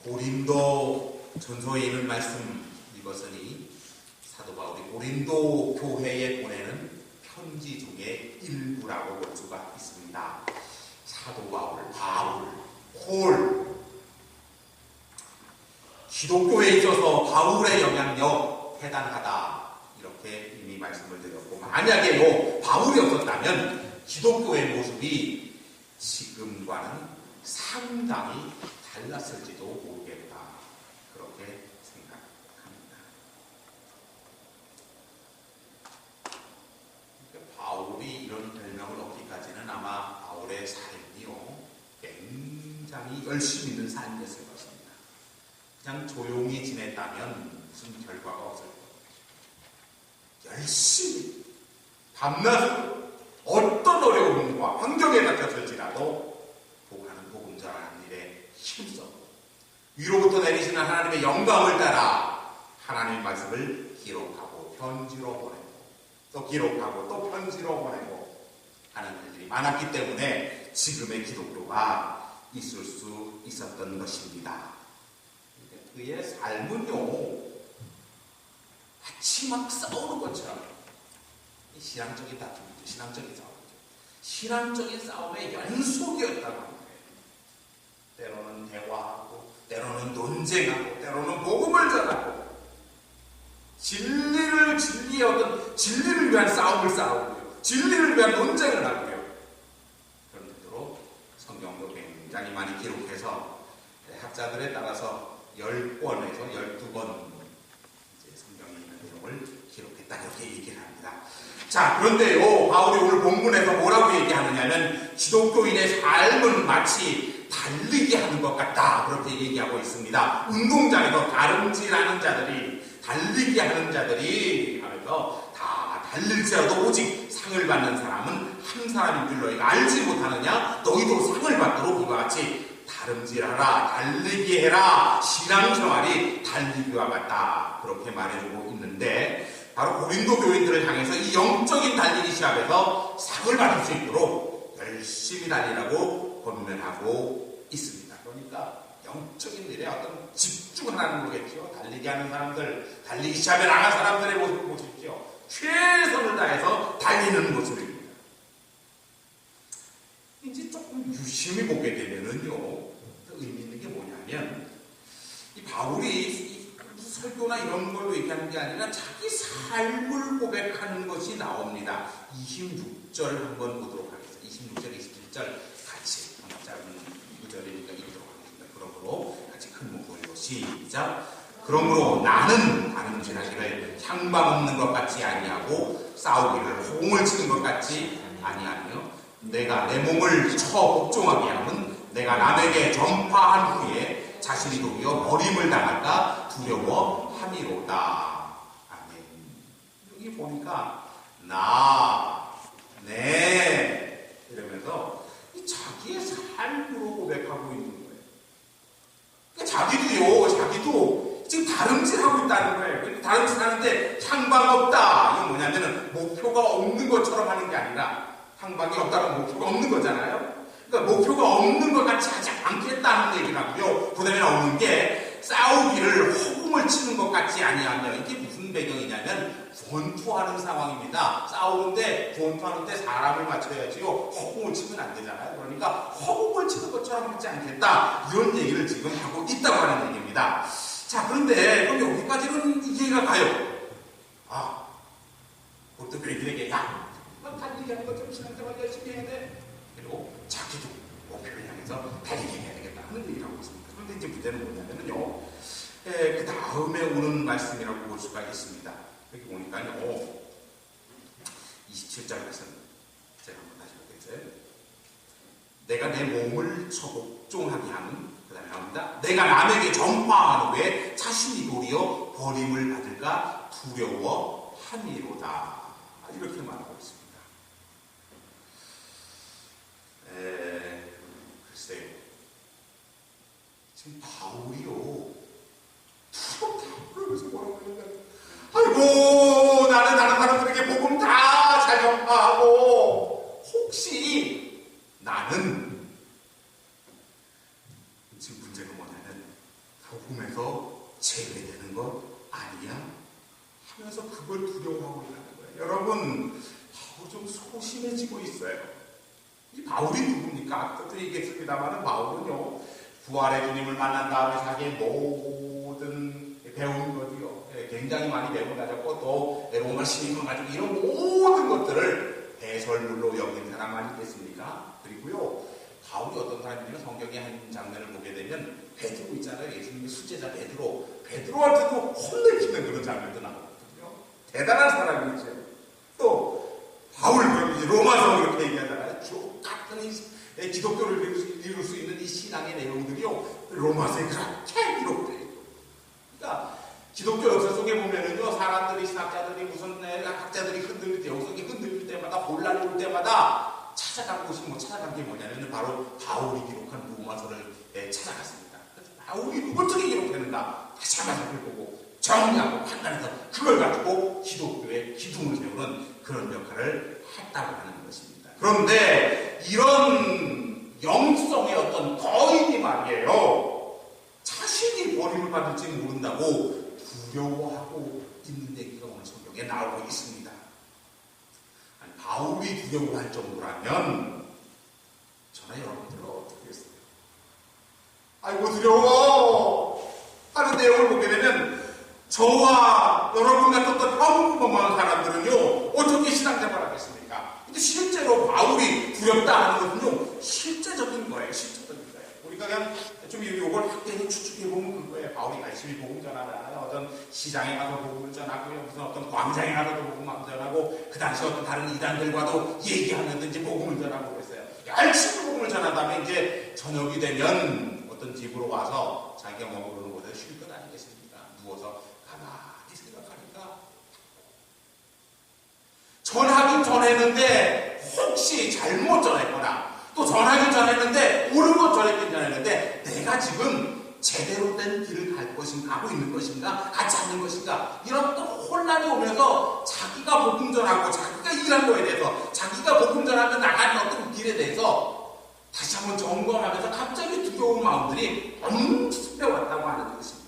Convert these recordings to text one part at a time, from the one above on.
고린도 전서에 있는 말씀 이것으니 사도 바울이 고린도 교회에 보내는 편지 중에 일부라고 볼 수가 있습니다. 사도 바울, 폴. 기독교에 있어서 바울의 영향력 대단하다. 이렇게 이미 말씀을 드렸고, 만약에 바울이 없었다면 기독교의 모습이 지금과는 상당히 달랐을지도 모르겠다. 그렇게 생각합니다. 바울이 이런 별명을 얻기까지는 아마 바울의 삶이요, 굉장히 열심히 있는 삶이었을 것입니다. 그냥 조용히 지냈다면 무슨 결과가 없을 겁니다. 열심히 밤낮으로 어떤 어려움과 환경에 닥쳤을지라도 복음하는 복음 전하는 일에 힘써 위로부터 내리시는 하나님의 영광을 따라 하나님의 말씀을 기록하고 편지로 보내고 또 기록하고 또 편지로 보내고 하는 일들이 많았기 때문에 지금의 기독교가 있을 수 있었던 것입니다. 그의 삶은요, 마치 막 싸우는 것처럼 신앙적인 다툼이죠. 신앙적인 싸움이죠. 신앙적인 싸움의 연속이었다고 합니다. 때로는 대화하고, 때로는 논쟁하고, 때로는 복음을 전하고, 진리를 위한 싸움을 싸우고요. 진리를 위한 논쟁을 하고요. 그런 뜻으로 성경도 굉장히 많이 기록해서 학자들에 따라서 10권에서 12권 성경에 있는 내용을 기록했다. 이렇게 얘기를 합니다. 자, 그런데요, 바울이 오늘 본문에서 뭐라고 얘기하느냐면 기독교인의 삶은 마치 달리기 하는 것 같다. 그렇게 얘기하고 있습니다. 운동장에서 다름질하는 자들이, 달리기 하는 자들이 하면서 다 달릴지라도 오직 상을 받는 사람은 한 사람인 줄 너희가 알지 못하느냐? 너희도 상을 받도록 이와 같이 다름질하라, 달리기 해라. 신앙생활이 달리기와 같다. 그렇게 말해주고 있는데 바로 고린도 교인들을 향해서 이 영적인 달리기 시합에서 상을 받을 수 있도록 열심히 달리라고 권면하고 있습니다. 그러니까 영적인 일에 어떤 집중하는 거겠죠. 달리기 하는 사람들, 달리기 시합에 나간 사람들의 모습을 보십시오. 최선을 다해서 달리는 모습입니다. 이제 조금 유심히 보게 되면은요, 의미 있는 게 뭐냐면, 이 바울이 설교나 이런 걸로 얘기하는 게 아니라 자기 삶을 고백하는 것이 나옵니다. 26절 한번 보도록 하겠습니다. 26절, 27절 같이 짧은 구절이니까 읽도록 하겠습니다. 그러므로 같이 큰 목소리로 시작. 그러므로 나는 다름질하기를 향방 없는 것 같이 아니하고 싸우기를 호응을 치는 것 같이 아니하며 내가 내 몸을 쳐 복종하게 하면 내가 남에게 전파한 후에 자신이 도리어 버림을 당할까 두려워함이로다. 아멘. 여기 보니까 내 이러면서 이 자기의 삶으로 고백하고 있는 거예요. 그러니까 자기도 지금 다름질하고 있다는 거예요. 다름질하는데 향방 없다. 이건 뭐냐면은 목표가 없는 것처럼 하는 게 아니라 향방이 없다는 목표가 없는 거잖아요. 그러니까 목표가 없는 것 같이 하지 않겠다는 얘기를 하고요. 그 다음에 나오는 게 싸우기를 허공을 치는 것 같지 아니하며 이게 무슨 배경이냐면 권투하는 상황입니다. 싸우는데 권투하는데 사람을 맞춰야지요. 허공을 치면 안 되잖아요. 그러니까 허공을 치는 것처럼 하지 않겠다. 이런 얘기를 지금 하고 있다고 하는 얘기입니다. 자, 그런데 그럼 여기까지는 이해가 가요. 어떤 교인들에게 달리기 하는 것처럼 신앙생활 열심히 해야 돼. 그리고 자기도 목표를 향해서 달리기 해야 되겠다 하는 얘기를 하고 있습니다. 그런데 이제 문제는 뭐냐면요. 그 다음에 오는 말씀이라고 볼 수가 있습니다. 여기 보니까요. 27절 말씀. 제가 한번 다시 보겠어요. 내가 내 몸을 처복종하게 하는, 그 다음에 나옵니다. 내가 남에게 전파한 후에 자신이 도리어 버림을 받을까 두려워함이로다. 이렇게 말하고 있습니다. 글쎄요. 지금 바울이요. 그러면서 뭐라고 하냐면, 아이고, 나는 다른 사람들에게 복음 다 잘 전파하고, 혹시 나는, 지금 문제가 뭐냐면, 복음에서 제외되는 것 아니야? 하면서 그걸 두려워하고 있다는 거예요. 여러분, 좀 소심해지고 있어요. 이 바울이 누굽니까? 아까도 얘기했습니다만 바울은요, 부활의 주님을 만난 다음에 자기의 모든 배운 것이요, 굉장히 많이 배워 가졌고 또 로마 시민권 가지고 이런 모든 것들을 배설물로 여긴 사람 아니겠습니까? 그리고요, 바울이 어떤 사람이냐면 성경의 한 장면을 보게 되면 베드로 있잖아요. 예수님의 수제자 베드로한테도 혼내키는 그런 장면도 나오거든요. 대단한 사람이죠. 또 바울 로마서 그렇게 얘기하잖아요. 족 같은 기독교를 이룰 수 있는 이 신앙의 내용들이요, 로마서에 그렇게 기록되어 있고, 그러니까 기독교 역사 속에 보면은요, 사람들이, 신학자들이, 무슨 학자들이 흔들릴 때, 역사가 흔들릴 때마다, 혼란이 올 때마다 찾아간 곳이 찾아간 게 뭐냐면 바로 바울이 기록한 로마서를 찾아갔습니다. 그래서 바울이 어떻게 기록했는가 다시 한번 살펴보고 정리하고 판단해서 그걸 가지고 기독교의 기둥을 세우는 그런 역할을 했다고 하는 것입니다. 그런데 이런 영성의 어떤 거인이 말이에요, 자신이 버림을 받을지 모른다고 두려워하고 있는 얘기가 오늘 성경에 나오고 있습니다. 아니, 바울이 두려워할 정도라면 저나 여러분들은 어떻게 했어요? 아이고 두려워 하는 내용을 보게 되면 저와 여러분 같은 어떤 평범한 사람들은요, 어떻게 신앙생활을 하겠습니까? 근데 실제로 바울이 두렵다 하는 것은요, 실제적인 거예요. 실제적인 거예요. 우리가 그냥 좀 이걸 확대해서 추측해보면 그거예요. 바울이 열심히 복음 전하잖아요. 어떤 시장에 가서 복음을 전하고요, 무슨 어떤 광장에 가서도 복음을 전하고, 그 당시 어떤 다른 이단들과도 얘기하면서 이제 복음을 전하고 그랬어요. 열심히 복음을 전하다면 이제 저녁이 되면 어떤 집으로 와서 자기가 먹으려는 곳에 쉴 것 아니겠습니까? 누워서 가만히 생각하니까 전하긴 전했는데 혹시 잘못 전했거나 또 전하긴 전했는데 옳은 것 전했긴 전했는데 내가 지금 제대로 된 길을 갈 것인가, 하고 있는 것인가, 가지 않는 것인가, 이런 또 혼란이 오면서 자기가 복음 전하고 자기가 일한 거에 대해서, 자기가 복음 전하며 나가는 어떤 길에 대해서 다시 한번 점검하면서 갑자기 두려운 마음들이 엄습해 왔다고 하는 것입니다.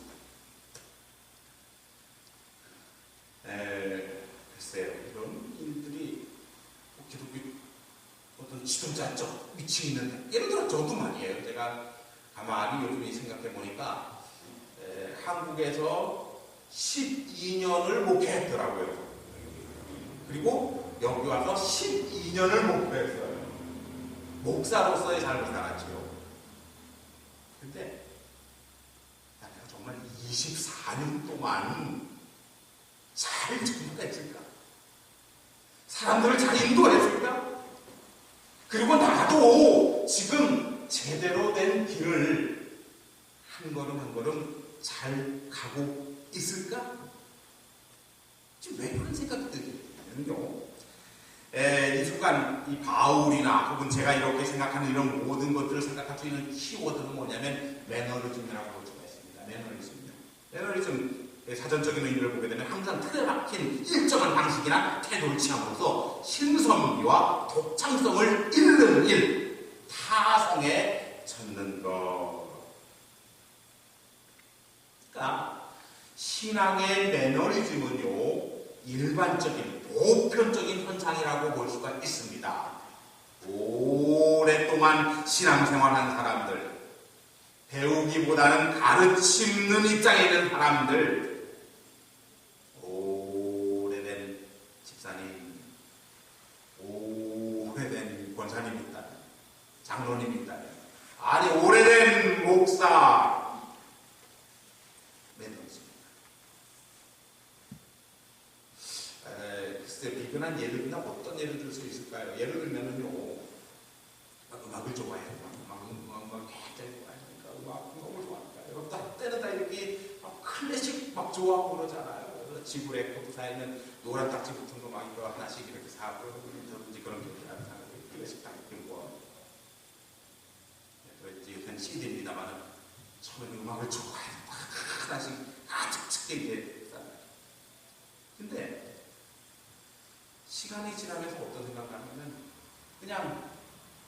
글쎄요, 이런 일들이 기독교 어떤 지도자적 위치에 있는, 예를 들어 저도 말이에요. 제가 가만히 요즘에 생각해 보니까 한국에서 12년을 목회했더라고요. 그리고 여기 와서 12년을 목회했어요. 목사로서의 삶을 살았죠. 근데 내가 정말 24년 동안 잘 전도했을까? 사람들을 잘 인도했을까? 그리고 나도 지금 제대로 된 길을 한 걸음 한 걸음 잘 가고 있을까? 지금 왜 그런 생각이 들냐면요, 이 순간 이 바울이나 혹은 제가 이렇게 생각하는 이런 모든 것들을 생각할 수 있는 키워드는 뭐냐면 매너리즘이라고 볼 수가 있습니다. 매너리즘 사전적인 의미를 보게 되면 항상 틀에 박힌 일정한 방식이나 태도를 취함으로써 신선미와 독창성을 잃는 일, 타성에 젖는 것. 그러니까 신앙의 매너리즘은요, 일반적인 보편적인 현상이라고 볼 수가 있습니다. 오랫동안 신앙생활한 사람들, 배우기보다는 가르치는 입장에 있는 사람들, 오래된 집사님, 오래된 권사님 있다면, 장로님 있다면, 아니 오래된 목사, 글쎄, 비근한 예를이나 어떤 예를 들 수 있을까요? 예를 들면은요, 음악을 좋아해요. 음악 굉장히 좋아하니까 음악 너무 좋아하니까 여러분 다 때는 다 이렇게 막 클래식 막 좋아하고 그러잖아요. 그래서 지구의 코드사에 있는 노란 딱지 붙은 거 막 이거 하나씩 이렇게 사고 저든지 그런 게 있잖아요. 클래식 딱지 뭐 요새는 CD입니다만은 처음에는 음악을 좋아해요. 하나씩 아주 특게 이제 샀어요. 근데 시간이 지나면서 어떤 생각을 하냐면 그냥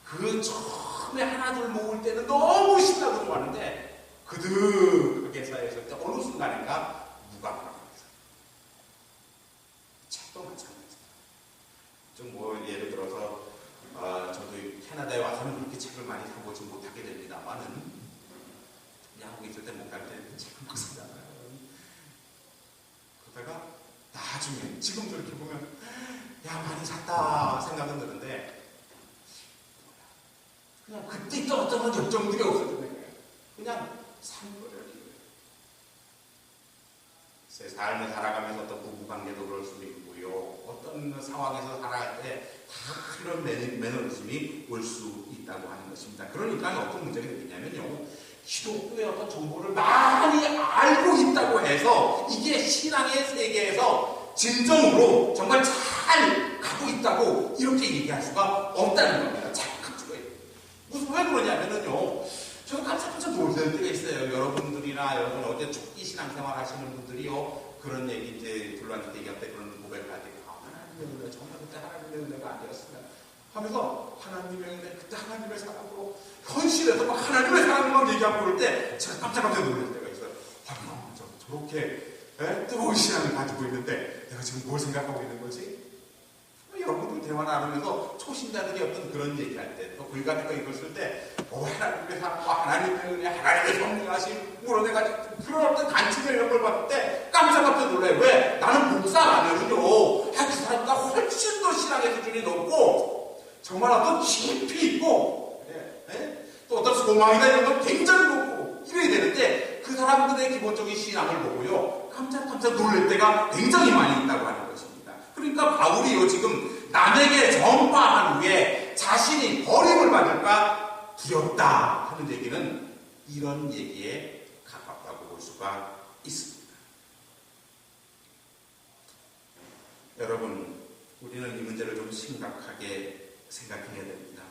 그 처음에 하나둘 모을 때는 너무 신나고 좋아하는데 그득 그렇게 사회에서 어느 순간인가 무감합니다. 책도 마찬가지입니다. 좀 뭐 예를 들어서 저도 캐나다에 와서는 그렇게 책을 많이 사보지 못하게 됩니다만은 한국에 있을 때 못 갈 때 책을 막 사잖아요. 그러다가 나중에 지금도 이렇게 보면 야 많이 샀다 생각은 드는데 그냥 그때 떨어졌던 열정들이 없어지는 거예요. 그냥 산 거예요. 제 삶을 살아가면서 어떤 부부관계도 그럴 수도 있고요. 어떤 상황에서 살아갈 때 다 그런 매너리즘이 올 수 있다고 하는 것입니다. 그러니까 어떤 문제가 있냐면요. 기독교의 어떤 정보를 많이 알고 있다고 해서 이게 신앙의 세계에서 진정으로 정말 잘 가고 있다고 이렇게 얘기할 수가 없다는 겁니다. 무슨 왜 그러냐면요. 저도 깜짝깜짝 놀랄 때가 있어요. 여러분 어제 초기 신앙생활 하시는 분들이요. 그런 얘기 이제 둘러앉을 얘기할 때 그런 고백을 할 때 하나님의 은혜 정말 그때 하나님의 은혜가 아니었으면 하면서 하나님의 은혜 그때 하나님의 사랑으로 현실에서 막 하나님의 사랑을 막 얘기하고 그럴 때 제가 깜짝깜짝 놀랄 때가 있어요. 저렇게 뜨거운 신앙을 가지고 있는데 내가 지금 뭘 생각하고 있는 거지? 여러분들 대화 나누면서 초신자들이 어떤 그런 얘기할 때, 또 글 같은 거 읽었을 때, 하나님의 사랑과 하나님의 은혜, 하나님의 성령하심, 내가 그런 어떤 간증을 이런 걸 봤을 때 깜짝깜짝 놀라요. 왜? 나는 목사라면은요, 그 사람보다 훨씬 더 신앙의 수준이 높고, 정말 어떤 깊이 있고, 또 어떤 소망이나 이런 건 굉장히 높고, 이래야 되는데, 그 사람들의 기본적인 신앙을 보고요, 깜짝깜짝 놀랄 때가 굉장히 많이 있다고 하는 것입니다. 그러니까 바울이요 지금 남에게 전파한 후에 자신이 버림을 받을까 두렵다 하는 얘기는 이런 얘기에 가깝다고 볼 수가 있습니다. 여러분 우리는 이 문제를 좀 심각하게 생각해야 됩니다.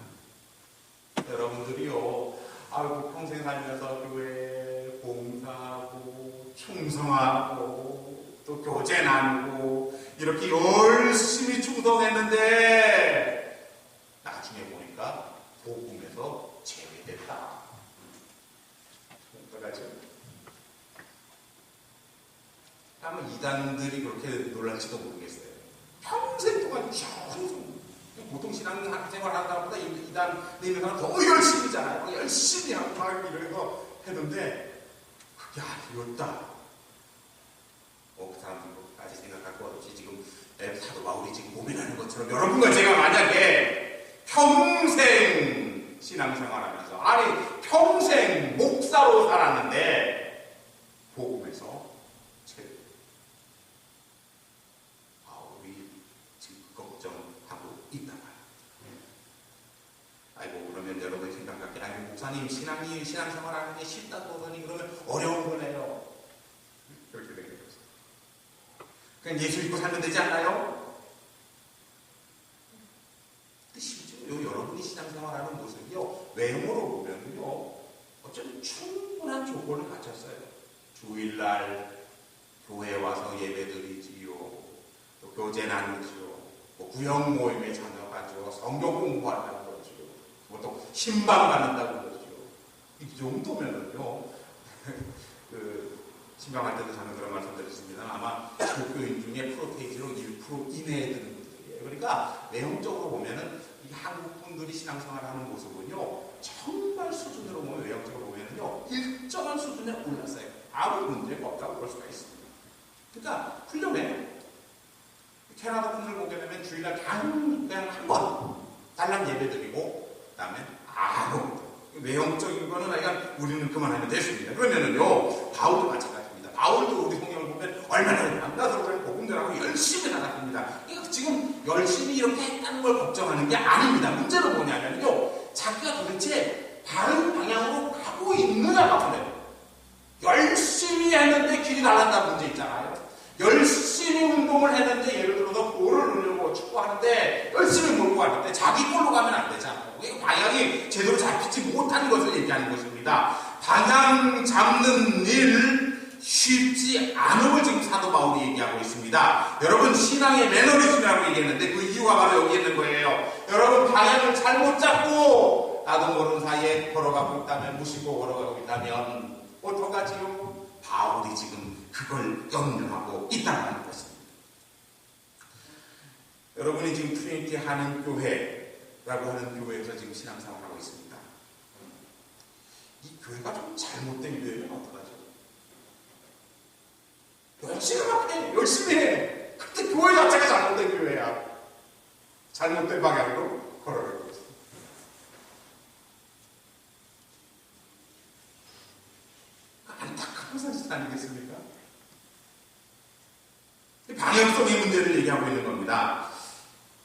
여러분들이요 평생 살면서 교회에 봉사하고 충성하고 또 교제 나누고 이렇게 열심히 충성했는데 나중에 보니까 복음에서 제외됐다. 어떡하죠? 아마 이단들이 그렇게 놀랄지도 모르겠어요. 평생 동안 보통 신앙생활 한다는 것보다 이단 내면은 더 열심히잖아요. 열심히 하고 막 이러면서 했는데 그게 아니었다. 그 사람들까지 생각할 것 없이 지금 사도 바울이 지금 고민하는 것처럼 여러분과 제가 만약에 평생 신앙생활하면서 평생 목사로 살았는데 복음에서 바울이 지금 걱정하고 있다고요. 그러면 여러분이 생각할게 목사님 신앙생활하는 게 쉽다고 하더니 그러면 어려운 거네요. 그렇게 되는 거죠. 그냥 예수 믿고 살면 되지 않나요? 근데 실제로 여러분이 신앙생활하는 모습이요 외모로 보면요 어쩌면 충분한 조건을 갖췄어요. 주일날 교회 와서 예배드리지요, 또 교제 나누지요, 구역 모임에 참여하죠, 성경 공부한다고 그러지요, 또 신방 받는다고 그러지요. 이 정도면은요 신방할 때도 저는 그런 말씀 드렸습니다. 아마 기독교인 중에 프로테이지로 1% 이내에 드는 분들이에요. 그러니까 내용적으로 보면은 이 한국 분들이 신앙생활하는 모습은요 정말 수준으로 보면 외형적으로 보면은요 일정한 수준에 올랐어요. 아무 문제가 없다고 볼 수가 있습니다. 그러니까 훌륭해요. 캐나다 분들 보게 되면 주일날 그냥 한 번 달랑 예배 드리고 그다음에 아무 외형적인 거는 우리는 그만하면 됐습니다. 그러면은요 바울도 마찬가지입니다. 바울도 우리 성경을 보면 얼마나 만나서 그냥 복음전하고 열심히 나갔습니다. 그러니까 지금 열심히 이렇게 했다는 걸 걱정하는 게 아닙니다. 문제는 뭐냐면요 자기가 도대체 바른 방향으로 가고 있느냐가 문제예요. 열심히 했는데 길이 달랐다는 문제 있잖아요. 열심히 운동을 했는데 예를 들어서 골을 넣으려고 축구하는데 열심히 몰고 가는데 자기 골로 가면 안 되잖아요. 방향이 제대로 잡히지 못하는 것을 얘기하는 것입니다. 방향 잡는 일 쉽지 않음을 지금 사도 바울이 얘기하고 있습니다. 여러분 신앙의 매너리즘이라고 얘기했는데 그 이유가 바로 여기 있는 거예요. 여러분 방향을 잘못 잡고 나도 모르는 사이에 걸어가고 있다면 무시고 걸어가고 있다면 어떡하지요? 바울이 지금 그걸 염려하고 있다는 것입니다. 여러분이 지금 트리니티 하는 교회라고 하는 교회에서 지금 신앙생활을 하고 있습니다. 이 교회가 좀 잘못된 교회면 어떡하죠? 열심히 해. 근데 교회 자체가 잘못된 교회야. 잘못된 방향으로 걸어가고 있습니다. 안타까운 사실 아니겠습니까? 방향성의 문제를 얘기하고 있는 겁니다.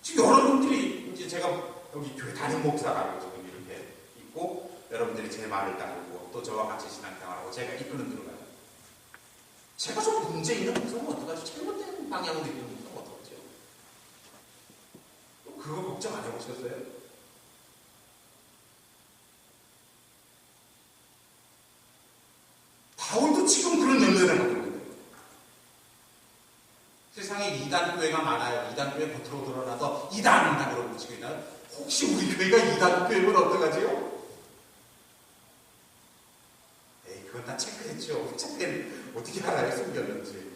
지금 여러분들이 이제 제가 여기 교회 담임 목사라고 지금 이렇게 있고 여러분들이 제 말을 따르고 또 저와 같이 신앙생활하고 제가 이끄는 들어가요. 제가 좀 문제 있는 목사면 어떡하죠? 잘못된 방향으로 이끄는 목사면 어떡하죠? 그거 걱정 안 해보셨어요? 바울도 지금 그런 염려를 하고 있는 거예요. 세상에 이단 교회가 많아요. 이단 교회 겉으로 드러나서 이단이라고 붙이고 있나요? 혹시 우리 교회가 이단 교회면 어떡하지요? 에이, 그건 다 체크했죠. 체크는 어떻게 알아요? 숨겼는지.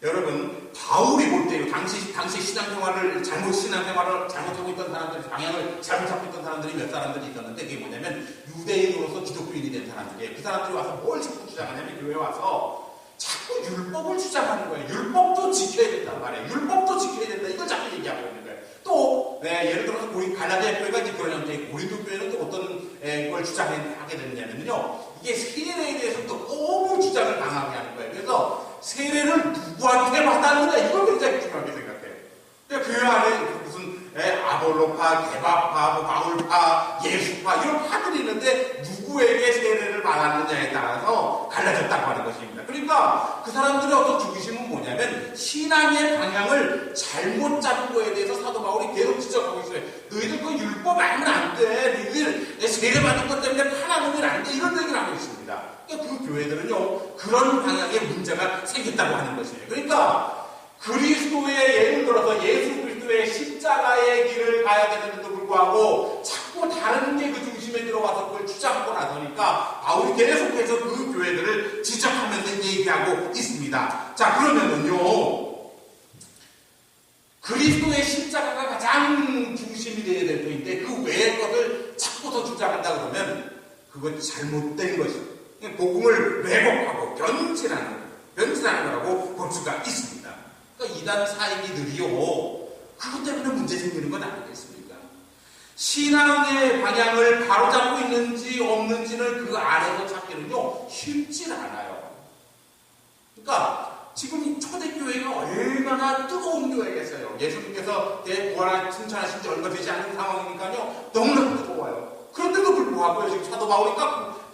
여러분, 바울이 볼 때요, 당시 신앙생활을 잘못하고 있던 사람들, 방향을 잘못 잡고 있던 사람들이 몇 사람들이 있었는데, 그게 뭐냐면, 유대인으로서 기독교인이 된 사람들이에요. 그 사람들이 와서 뭘 자꾸 주장하냐면, 교회에 와서 자꾸 율법을 주장하는 거예요. 율법도 지켜야 된단 말이에요. 율법도 지켜야 된다. 이걸 자꾸 얘기하고 있는 거예요. 또, 예를 들어서 갈라디아 교회가 이제 그런 형태의 고린도 교회는 또 어떤 걸 주장하게 됐냐면요. 이게 세례에 대해서 너무 주장을 강하게 하는 거예요. 그래서 세례를 누구한테 받았느냐 이걸 굉장히 중요하게 생각해요. 그러니까 교회 안에 무슨 아볼로파, 게바파, 바울파, 예수파 이런 파들이 있는데 누구에게 세례를 받았느냐에 따라서 갈라졌다고 하는 것입니다. 그러니까 그 사람들의 어떤 중심은 뭐냐면 신앙의 방향을 잘못 잡은 거에 대해서 사도 바울이 계속 지적하고 있어요. 너희들 그 율법 알면 안 돼. 너희들 세례 받은 것 때문에 하나님은 안 돼. 이런 얘기를 하고 있습니다. 그러니까 그 교회들은요 그런 방향의 문제가 생겼다고 하는 것이에요. 그러니까 그리스도의 예를 들어서 예수 그리스도의 십자가의 길을 가야 되는데도 불구하고 자꾸 다른 게 그 중심에 들어와서 그걸 주장하고 나서니까 바울이 계속해서 그 교회들을 지적하면서 얘기하고 있습니다. 자, 그러면은요 그리스도의 십자가가 가장 중심이 되어야 될 터인데 그 외의 것을 자꾸 더 주장한다 그러면 그건 잘못된 것입니다. 복음을 왜곡하고 변질하는 거라고 볼 수가 있습니다. 그러니까 이단 사이비들이요 그것 때문에 문제 생기는 건 아니겠습니까? 신앙의 방향을 바로잡고 있는지 없는지는 그 안에서 찾기는요 쉽지 않아요. 그러니까 지금 초대교회가 얼마나 뜨거운 교회겠어요. 예수님께서 부활한 칭찬하신 지 얼마 되지 않은 상황이니까요 너무나 뜨거워요. 그런데도 불구하고 지금 사도 바울이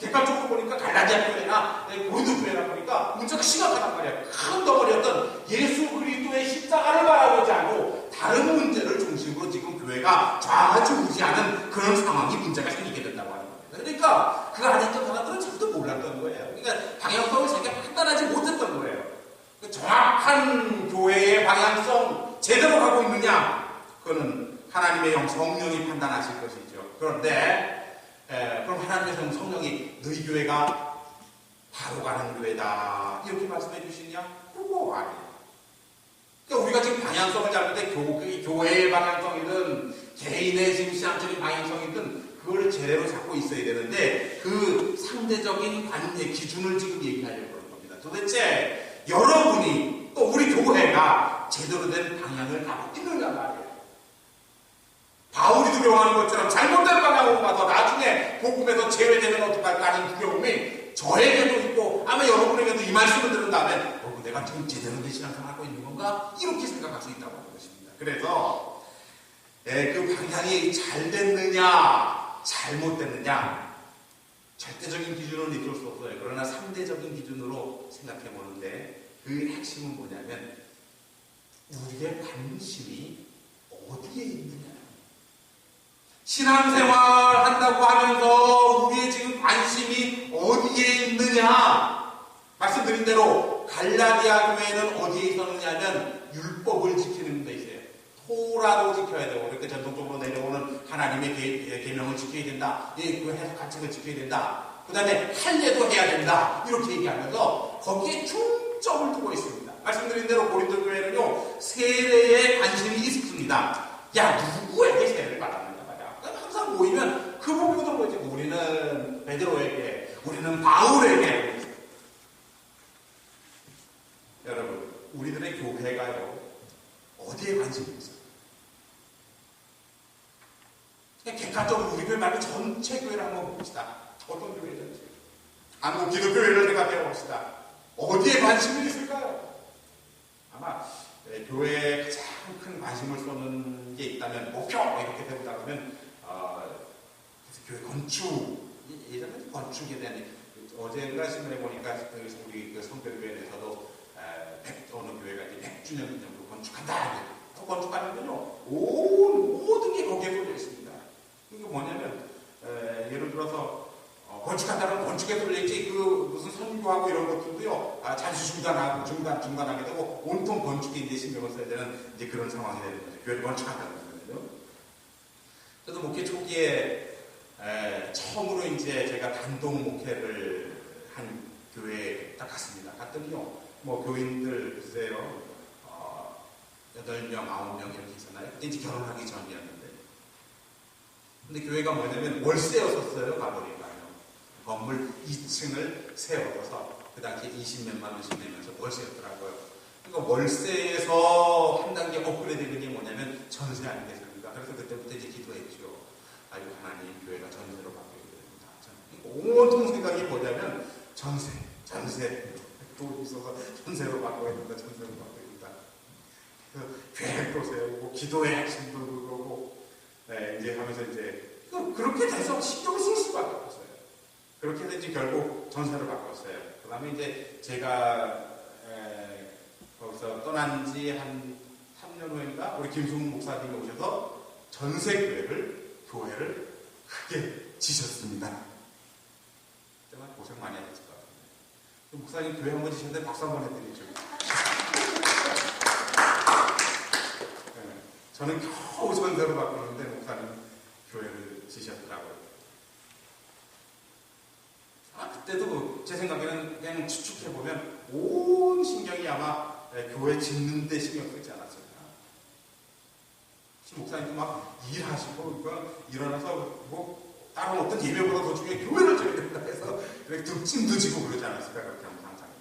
객관적으로 보니까 갈라디아 교회나 고린도 교회나 보니까 문제가 심각하단 말이에요. 큰 덩어리였던 예수 그리스도의 십자가를 바라보지 않고 다른 문제를 중심으로 지금 교회가 좌지우지하는 그런 상황이 문제가 생기게 된다고 하는 겁니다. 그러니까 그 안에 있던 사람들은 전부 몰랐던 거예요. 그러니까 방향성을 자기가 판단하지 못했던 거예요. 정확한 교회의 방향성 제대로 가고 있느냐 그거는 하나님의 영 성령이 판단하실 것이죠. 그런데 그럼 하나님의 성령이 너희 교회가 바로 가는 교회다 이렇게 말씀해 주시냐? 그거 아니에요. 그러니까 우리가 지금 방향성을 잡을 때 교회의 방향성이든 개인의 지금 신앙적인 방향성이든 그걸 제대로 잡고 있어야 되는데 그 상대적인 관계 기준을 지금 얘기하려고 하는 겁니다. 도대체 여러분이 또 우리 교회가 제대로 된 방향을 가고 있느냐 말이에요. 바울이 두려워하는 것처럼 잘못된 방향으로 가서 나중에 복음에서 제외되면 어떡할까 하는 두려움이 저에게도 있고 아마 여러분에게도 이 말씀을 들은 다음에 내가 지금 제대로 된 신앙생활을 하고 있는 건가? 이렇게 생각할 수 있다고 하는 것입니다. 그래서 그 방향이 잘 됐느냐 잘못됐느냐 절대적인 기준으로 이끌 수 없어요. 그러나 상대적인 기준으로 생각해 보는데 그 핵심은 뭐냐면 우리의 관심이 어디에 있느냐. 신앙생활 한다고 하면서 우리의 지금 관심이 어디에 있느냐. 말씀드린 대로 갈라디아 교회는 어디에 있었느냐 하면 율법을 지키는 데 있어요. 토라도 지켜야 되고, 이렇게 전통적으로 내려오는 하나님의 계명을 지켜야 된다. 그 해석 가책을 지켜야 된다. 그 다음에 할례도 해야 된다. 이렇게 얘기하면서 거기에 중점을 두고 있습니다. 말씀드린 대로 고린도 교회는요, 세례에 관심이 있습니다. 야, 누구에게 세례를 받았느냐 말이야. 항상 모이면 그 부분을 뭐지? 우리는 베드로에게, 우리는 바울에게. 여러분, 우리들의 교회가요, 어디에 관심이 있어요? 그냥 객관적으로 우리 교회 말고 전체 교회를 한번 봅시다. 어떤 교회든지. 한국 기독교회를 생각해 봅시다. 어디에 관심이 있을까요? 아마 교회에 가장 큰 관심을 쏟는 게 있다면, 목표! 이렇게 되보다 보면, 교회 건축, 예전에 건축에 대한, 어제인가 신문에 보니까 우리 성별교회 내에서도 어느 교회가 이제 100주년 기념으로 건축한다. 또 건축하는군요. 모든 게 거기에 쏠려 있습니다. 이게 뭐냐면, 예를 들어서, 건축한다는 건축에 쏠려있지, 무슨 선교하고 이런 것들도요, 잠시 중단하게 되고, 온통 건축에 이제 신경을 써야 되는 이제 그런 상황이 되는 거죠. 교회를 건축한다는 거거든요. 저도 목회 초기에, 처음으로 이제 제가 단독 목회를 한 교회에 딱 갔습니다. 갔더니요, 뭐 교인들 글쎄요, 8명, 9명 이렇게 있었나요? 그때 이제 결혼하기 전이었는데. 근데 교회가 뭐냐면 월세였었어요, 가보니까요. 건물 2층을 세 얻어서 그 당시에 20몇만 원씩 내면서 월세였더라고요. 그러니까 월세에서 한 단계 업그레이드 되는 게 뭐냐면 전세 아니겠습니까? 그래서 그때부터 이제 기도했죠. 아이고, 하나님, 교회가 전세로 바뀌어야 됩니다. 온통 생각이 뭐냐면 전세. 돈 있어서 전세로 바꿔야 된다. 계획도 세우고, 기도의 핵심도 그거고, 이제 하면서 이제, 그렇게 돼서 신경을 쓸 수밖에 없어요. 그렇게 해서 이제 결국 전세로 바꿨어요. 그 다음에 이제 제가, 거기서 떠난 지 한 3년 후인가, 우리 김승훈 목사님이 오셔서 교회를 크게 지셨습니다. 정말 고생 많이 하셨을 것 같은데. 목사님 교회 한번 지셨는데 박수 한번 해드리죠. 저는 겨우 전세로 바꾸는데 목사님 교회를 지셨더라고요. 그때도 제 생각에는 그냥 추측해보면 온 신경이 아마 교회 짓는 데 신경 쓰지 않았을까. 목사님도 막 일하시고, 일어나서 뭐 다른 어떤 예배보다 더 중요해 교회를 줘야 된다 해서 이렇게 찜도 지고 그러지 않았을까. 그렇게 한번 상상해요.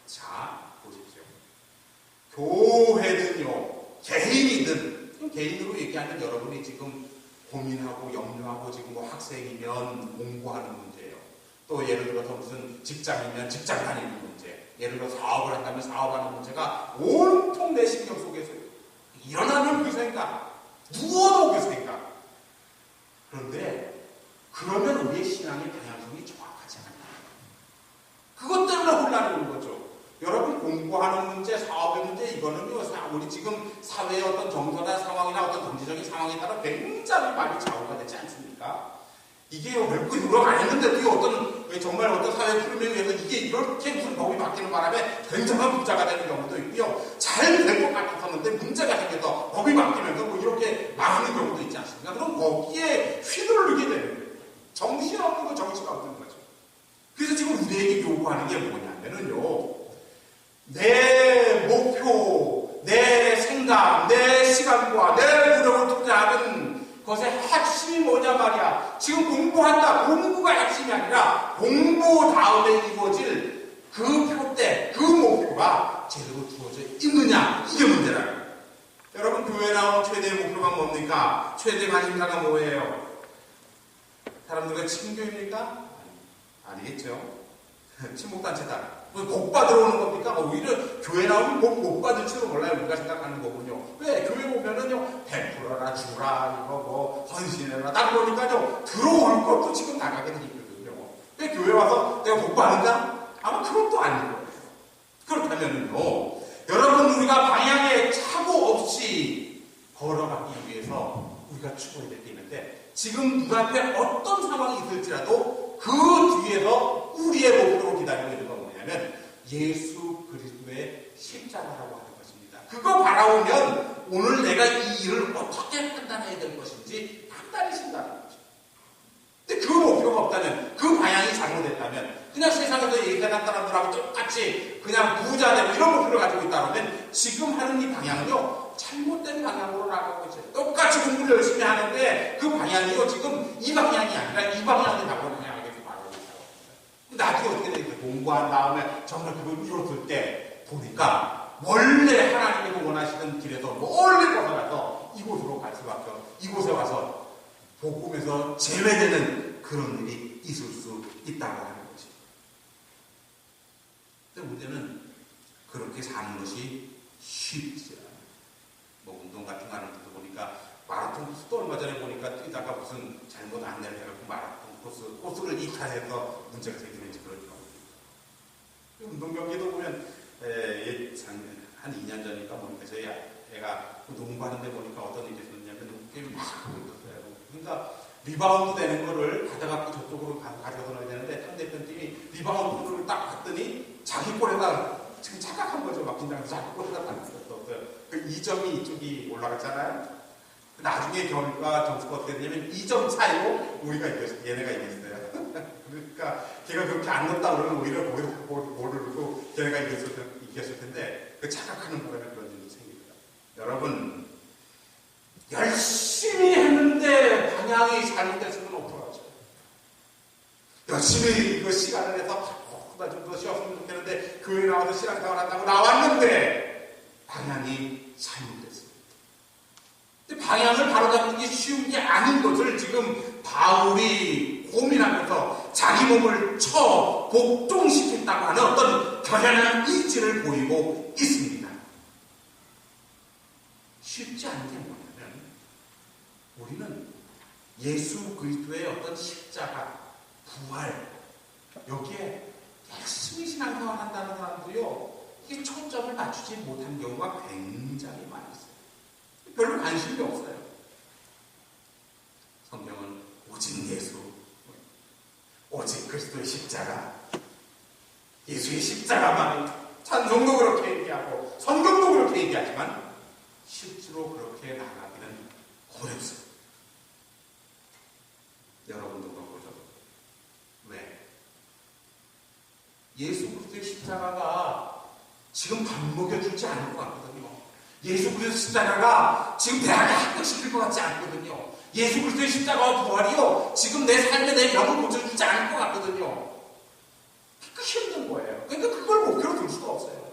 자, 보십시오. 교회는요, 개인으로 얘기하면 여러분이 지금 고민하고 염려하고 지금 뭐 학생이면 공부하는 문제예요. 또 예를 들어서 무슨 직장이면 직장 다니는 문제, 예를 들어 사업을 한다면 사업하는 문제가 온통 내 신경 속에서 일어나면 그 생각, 누워도 그 생각. 그런데 그러면 우리의 신앙의 방향성이 정확하지 않다. 그것 때문에 혼란이 오는 거죠. 여러분, 공부하는 문제, 사업의 문제, 이거는요, 우리 지금 사회의 어떤 정서나 상황이나 어떤 경제적인 상황에 따라 굉장히 많이 좌우가 되지 않습니까? 이게 결국 노력 안 했는데도 정말 어떤 사회 흐름에 의해서 이게 이렇게 무슨 법이 바뀌는 바람에 굉장한 부자가 되는 경우도 있고요. 잘 될 것 같았었는데 문제가 생겨서 법이 바뀌면서 뭐 이렇게 망하는 경우도 있지 않습니까? 그럼 거기에 휘둘르게 되는 거예요. 정신없는 거, 정치가 없는 거죠. 그래서 지금 우리에게 요구하는 게 뭐냐면은요, 내 목표, 내 생각, 내 시간과 내 노력을 투자하는 것의 핵심이 뭐냐 말이야. 지금 공부한다. 공부가 핵심이 아니라 공부 다음에 이루어질 그 표대, 그 목표가 제대로 주어져 있느냐. 이게 문제라는 거예요. 여러분, 교회 나온 최대의 목표가 뭡니까? 최대 관심사가 뭐예요? 사람들과 친교입니까? 아니겠죠. 친목단체다. 복 받으러 오는 겁니까? 오히려 교회 나오면 복 못 받을지도 몰라요. 우리가 생각하는 거군요. 왜? 교회 보면은요, 베풀어라, 주라, 이거 뭐, 헌신해라. 딱 그러니까요, 들어올 것도 지금 나가게 돼 있거든요. 왜 교회 와서 내가 복 받는다? 아마 그것도 아닌 거예요. 그렇다면은요, 여러분, 우리가 방향에 착오 없이 걸어가기 위해서 우리가 추구해야 될 게 있는데, 지금 눈앞에 어떤 상황이 있을지라도 그 뒤에서 우리의 목표로 기다리고 있는 건 뭐냐면 예수 그리스도의 십자가라고 하는 것입니다. 그거 바라보면 오늘 내가 이 일을 어떻게 판단해야 될 것인지 판단이 신다는 거죠. 근데 그 목표가 없다면, 그 방향이 잘못됐다면, 그냥 세상에서 얘기하는 사람들하고 똑같이 그냥 부자 되고 이런 목표를 가지고 있다면 지금 하는 이 방향은요, 잘못된 방향으로 나가고 있어요. 똑같이 공부를 열심히 하는데 그 방향이요, 지금 이 방향이 아니라 이 방향으로 나가고 방향하게 말하고 있다고. 나중에 어떻게 되겠어요? 공부한 다음에 정말 그걸 이뤘을 때 보니까 원래 하나님이 원하시는 길에서 멀리 벗어나서 이곳으로 갈 수밖에 없고, 이곳에 와서 복음에서 제외되는 그런 일이 있을 수 있다고 하는 거지. 근데 문제는 그렇게 사는 것이 쉽지 않아요. 뭐 운동 같은 거 하는 것도 보니까 마라톤 코스도 얼마 전에 보니까 뛰다가 무슨 잘못 안내를 해갖고 마라톤 코스를 이탈해서 문제가 생기는지 그러더라고요. 운동 경기도 보면 한 2년 전인가 보니까 저희 애가 농구하는데 보니까 어떤 일이 있었냐면 게임을 막 하고 있었어요. 그러니까 리바운드 되는 거를 가져갖고 저쪽으로 가져가서 넣어야 되는데 상대편 팀이 리바운드를 딱 봤더니 자기 골에다 지금 착각한 거죠. 막 긴장해서 자기 골에다 딱 넣었어요. 그 2점이 이쪽이 올라갔잖아요. 나중에 결과 점수가 어떻게 되냐면 2점 차이로 우리가 얘네가 이겼어요. 그러니까 걔가 그렇게 안 넣었다 그러면 오히려 모르고 걔네가 이겼을 텐데 그 착각하는 바람에 그런 일이 생깁니다. 여러분, 열심히 했는데 방향이 잘못됐으면 어떡하죠? 열심히 그 시간을 내서 나 좀 더 쉬었으면 좋겠는데 교회 나와서 신앙생활 한다고 나왔는데 방향이 잘못됐습니다. 근데 방향을 바로잡는 게 쉬운 게 아닌 것을 지금 바울이 고민하면서 자기 몸을 쳐 복종시켰다고 하는 어떤 결연한 의지를 보이고 있습니다. 쉽지 않은 게 뭐냐면 우리는 예수 그리스도의 어떤 십자가, 부활, 여기에 열심히 신앙생활 한다는 사람도요, 이게 초점을 맞추지 못한 경우가 굉장히 많이 있어요. 별로 관심이 없어요. 성경은 오직 예수, 오직 그리스도의 십자가, 예수의 십자가만 찬송도 그렇게 얘기하고 성경도 그렇게 얘기하지만 실제로 그렇게 나가기는 어렵습니다. 여러분도 그렇죠. 왜? 예수 그리스도의 십자가가 지금 밥 먹여주지 않을 것 같거든요. 예수 그리스도의 십자가가 지금 대학에 합격시킬 것 같지 않거든요. 예수 그리스도의 십자가와 부활이요, 지금 내 삶에 내 병을 고쳐주지 않을 것 같거든요. 그 힘든 거예요. 그러니까 그걸 목표로 둘 수가 없어요.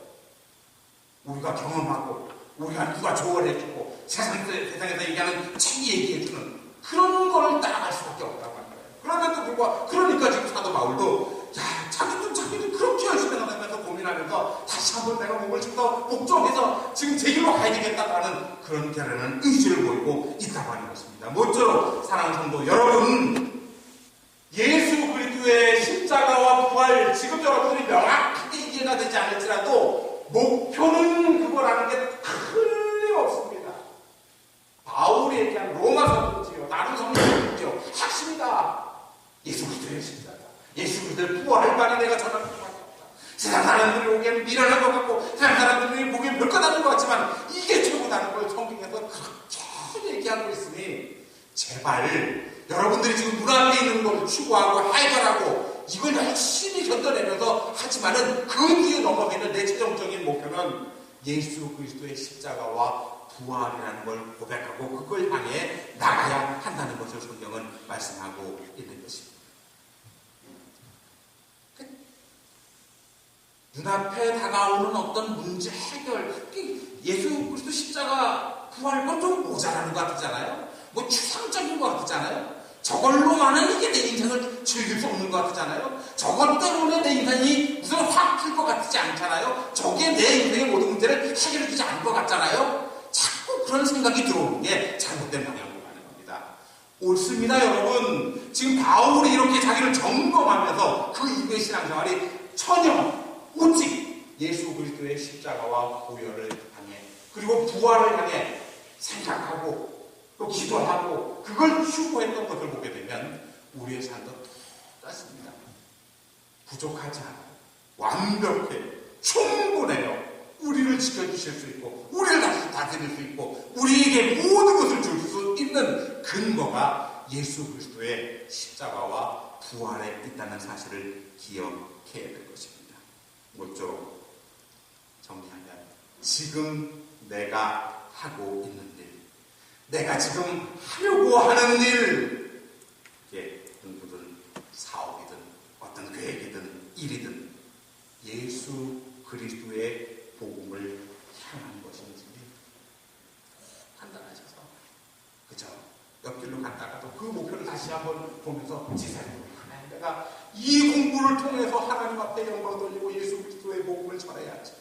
우리가 경험하고 우리가 누가 조언해주고 세상에서 얘기하는 책 얘기해주는 그런 걸 따라갈 수밖에 없다고 하는 거예요. 그럼에도 불구하고, 그러니까 지금 사도 바울도 자기는 그렇게 열심히 나가면서 고민하면서 다시 한번 내가 몸을 좀 더 복종해서 지금 제 길로 가야 되겠다고 하는 그런 결연한 의지를 보이고 있다고 하는 것입니다. 모쪼록 사랑하는 성도 여러분, 예수 그리스도의 십자가와 부활, 지금 여러분들이 명확하게 이해가 되지 않을지라도 목표는 그거라는 게 틀림없습니다. 바울이 얘기한 로마서든지요, 다른 성경든지요, 핵심이다. 예수 그리스도의 십자가, 예수 그리스도의 부활을 빨리 내가 전할 수밖에 없다. 세상 사람들이 보기엔 미련한 것 같고 세상 사람들이 보기엔 별것 아닌 것 같지만 이게 최고다는 걸 성경에서 그렇게 얘기하고 있으니 제발 여러분들이 지금 눈앞에 있는 걸 추구하고 해결하고 이걸 열심히 견뎌내면서 하지만은 그 뒤에 넘어가는 내 최종적인 목표는 예수 그리스도의 십자가와 부활이라는 걸 고백하고 그걸 향해 나가야 한다는 것을 성경은 말씀하고 있는 것입니다. 눈앞에 다가오는 어떤 문제 해결, 예수 그리스도 십자가 부활 건 좀 모자라는 것 같잖아요. 뭐 추상적인 것 같잖아요. 저걸로만은 이게 내 인생을 즐길 수 없는 것 같잖아요. 저것 때문에 내 인생이 무슨 확 풀 것 같지 않잖아요. 저게 내 인생의 모든 문제를 해결해 주지 않을 것 같잖아요. 자꾸 그런 생각이 들어오는 게 잘못된 방향으로 가는 겁니다. 옳습니다, 여러분. 지금 바울이 이렇게 자기를 점검하면서 그 이후의 신앙생활이 전혀 오직 예수 그리스도의 십자가와 보혈을 향해 그리고 부활을 향해 생각하고 또 기도하고 그걸 추구했던 것을 보게 되면 우리의 삶도 똑같습니다. 부족하지 않아요. 완벽해. 충분해요. 우리를 지켜주실 수 있고 우리를 다시 다 드릴 수 있고 우리에게 모든 것을 줄 수 있는 근거가 예수 그리스도의 십자가와 부활에 있다는 사실을 기억해야 될 것입니다. 모쪼록 정리하면 지금 내가 하고 있는 일, 내가 지금 하려고 하는 일, 이게 공부든 사업이든 어떤 계획이든 일이든 예수 그리스도의 복음을 향한 것인지 판단하셔서, 그죠? 옆길로 갔다가도 그 목표를 다시 한번 보면서 지사님, 내가 이 공부를 통해서 하나님 앞에 영광을 돌리고 예수 그리스도의 복음을 전해야지.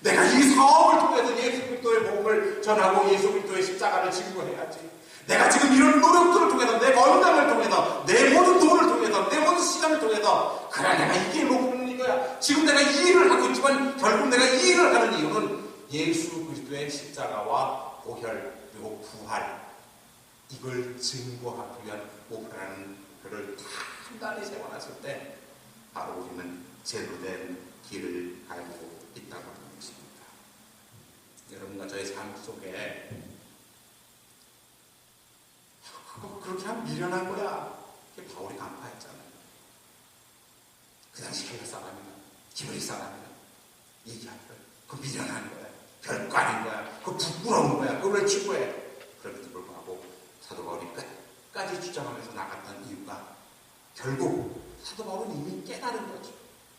내가 이 사업을 통해서 예수 그리스도의 복음을 전하고 예수 그리스도의 십자가를 증거해야지. 내가 지금 이런 노력들을 통해서, 내 건강을 통해서, 내 모든 돈을 통해서, 내 모든 시간을 통해서, 그래 내가 이게 목표는 이거야. 지금 내가 이 일을 하고 있지만 결국 내가 이 일을 하는 이유는 예수 그리스도의 십자가와 보혈 그리고 부활, 이걸 증거하기 위한 목표라는 그를 단단히 세워놨을 때 바로 우리는 제대로 된 길을 알고 있다고 하는 것입니다. 여러분과 저의 삶 속에 그거 그렇게 하면 미련한 거야. 그게 바울이 간파했잖아요. 그 당시 헬라 사람이나 히브리 사람이나 얘기하는 거야. 그거 미련한 거야. 별거 아닌 거야. 그거 부끄러운 거야. 그걸 왜 추구해? 그럼에도 불구하고 사도 바울이 끝까지 주장하면서 나갔던 이유가 결국 사도 바울은 이미 깨달은 거죠.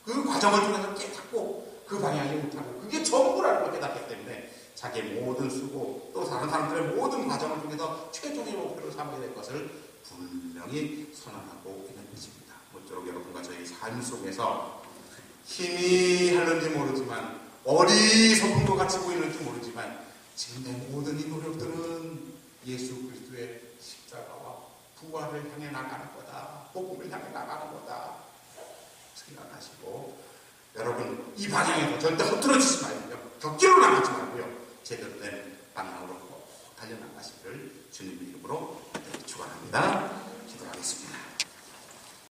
그 과정을 통해서 깨닫고 그 방향이 못하고 그게 전부라는 걸 깨닫기 때문에 자기의 모든 수고 또 다른 사람들의 모든 과정을 통해서 최종의 목표를 삼게 될 것을 분명히 선언하고 있는 것입니다. 모쪼록 여러분과 저희 삶 속에서 힘이 하는지 모르지만 어리석은 것 같이 보이는지 모르지만 지금 내 모든 이 노력들은 예수 그리스도의 십자가와 부활을 향해 나가는 거다. 복음을 향해 나가는 거다. 생각하시고 여러분 이 방향에서 절대 흐트러지지 말고요. 격기로 나가지 말고요. 제대로 된 방향으로 달려나가시기를 주님의 이름으로 축원합니다. 기도하겠습니다.